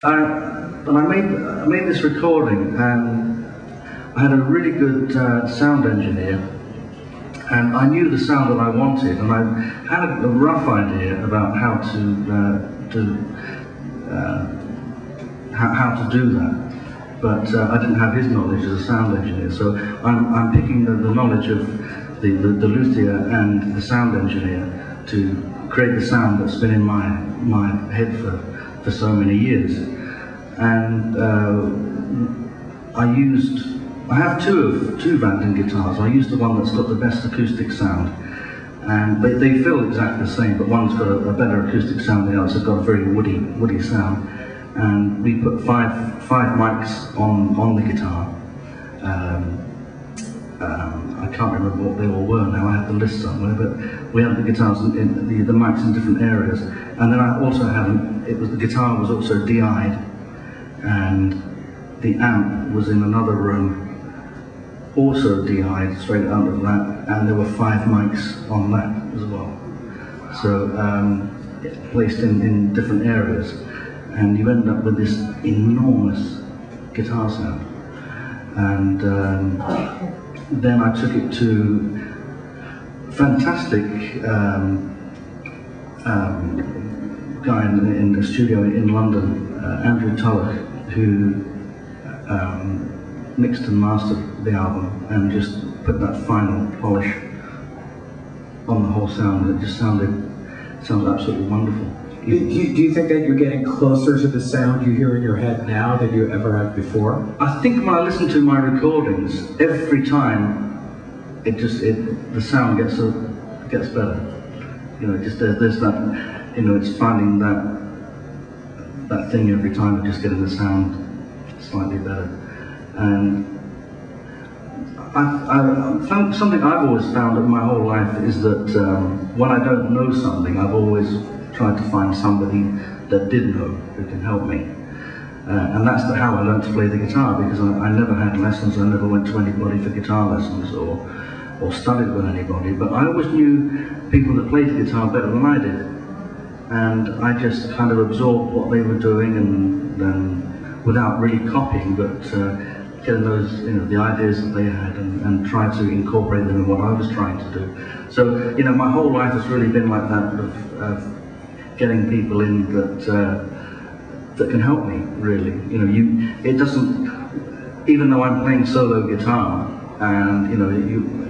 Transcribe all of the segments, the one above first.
But I made this recording, and I had a really good sound engineer, and I knew the sound that I wanted, and I had a rough idea about how to do that. But I didn't have his knowledge as a sound engineer, so I'm picking the knowledge of the luthier and the sound engineer to create the sound that's been in my head for so many years. And I have two Vanden guitars. I used the one that's got the best acoustic sound, and they feel exactly the same, but one's got a better acoustic sound than the other, so it's got a very woody sound. And we put five mics on the guitar. I can't remember what they all were now, I have the list somewhere, but we had the guitars in the mics in different areas. And then I also had, the guitar was also DI'd, and the amp was in another room, also DI'd straight out of that, and there were 5 mics on that as well. So placed in different areas, and you end up with this enormous guitar sound. And then I took it to a fantastic guy in the studio in London, Andrew Tulloch, who mixed and mastered the album and just put that final polish on the whole sound. It just sounds absolutely wonderful. Do you think that you're getting closer to the sound you hear in your head now than you ever have before? I think when I listen to my recordings, every time the sound gets better. You know, there's that, you know, it's finding that thing every time of just getting the sound slightly better. And something I've always found in my whole life is that when I don't know something, I've always tried to find somebody that did know who can help me. And that's how I learned to play the guitar, because I never had lessons. I never went to anybody for guitar lessons or studied with anybody, but I always knew people that played the guitar better than I did. And I just kind of absorbed what they were doing, and then without really copying, but getting those, you know, the ideas that they had, and try to incorporate them in what I was trying to do. So, you know, my whole life has really been like that, of getting people in that can help me, really. You know, it doesn't, even though I'm playing solo guitar, and you know,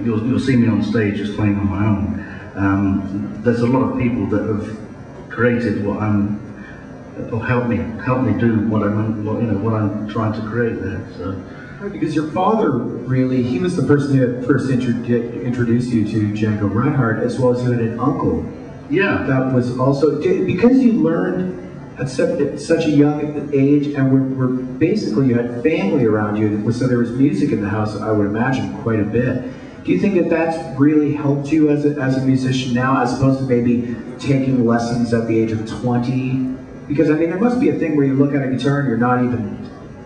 you'll see me on stage just playing on my own. There's a lot of people that have created what or help me do what I'm trying to create there. So. Because your father, really, he was the person who first introduced you to Django Reinhardt, as well as you had an uncle. Yeah. That was also, because you learned at such a young age, and were basically, you had family around you, so there was music in the house, I would imagine, quite a bit. Do you think that that's really helped you as a musician now, as opposed to maybe taking lessons at the age of 20? Because, I mean, there must be a thing where you look at a guitar and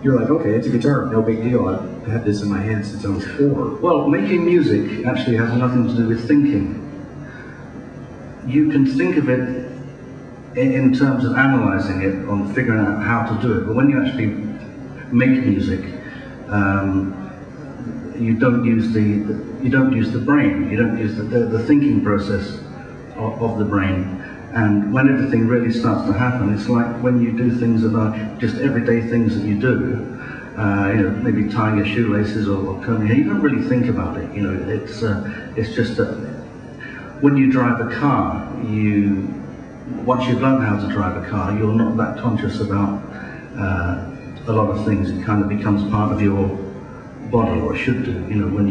you're like, okay, it's a guitar, no big deal. I've had this in my hand since I was 4. Well, making music actually has nothing to do with thinking. You can think of it in terms of analysing it, on figuring out how to do it, but when you actually make music, you don't use the brain, you don't use the thinking process of the brain. And when everything really starts to happen, it's like when you do things that are just everyday things that you do, you know, maybe tying your shoelaces or combing hair. You don't really think about it. You know, it's just that when you drive a car, once you've learned how to drive a car, you're not that conscious about a lot of things. It kind of becomes part of your body, or it should do. You know, when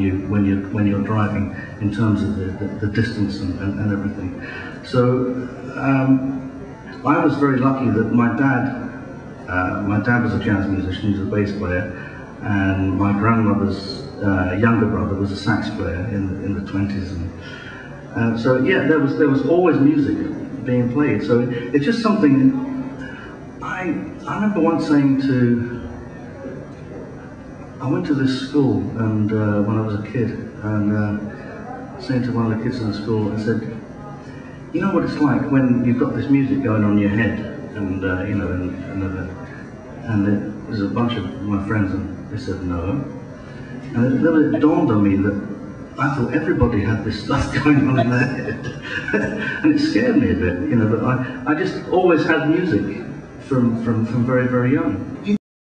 you're driving, in terms of the distance and everything. So. I was very lucky that my dad was a jazz musician. He was a bass player, and my grandmother's younger brother was a sax player in the 20s. And so yeah, there was always music being played. So it's just something. I remember once saying I went to this school, and when I was a kid, and saying to one of the kids in the school, I said, you know what it's like when you've got this music going on in your head, and you know, and And there was a bunch of my friends, and they said no. And then it dawned on me that I thought everybody had this stuff going on in their head. And it scared me a bit, you know, but I just always had music from very, very young.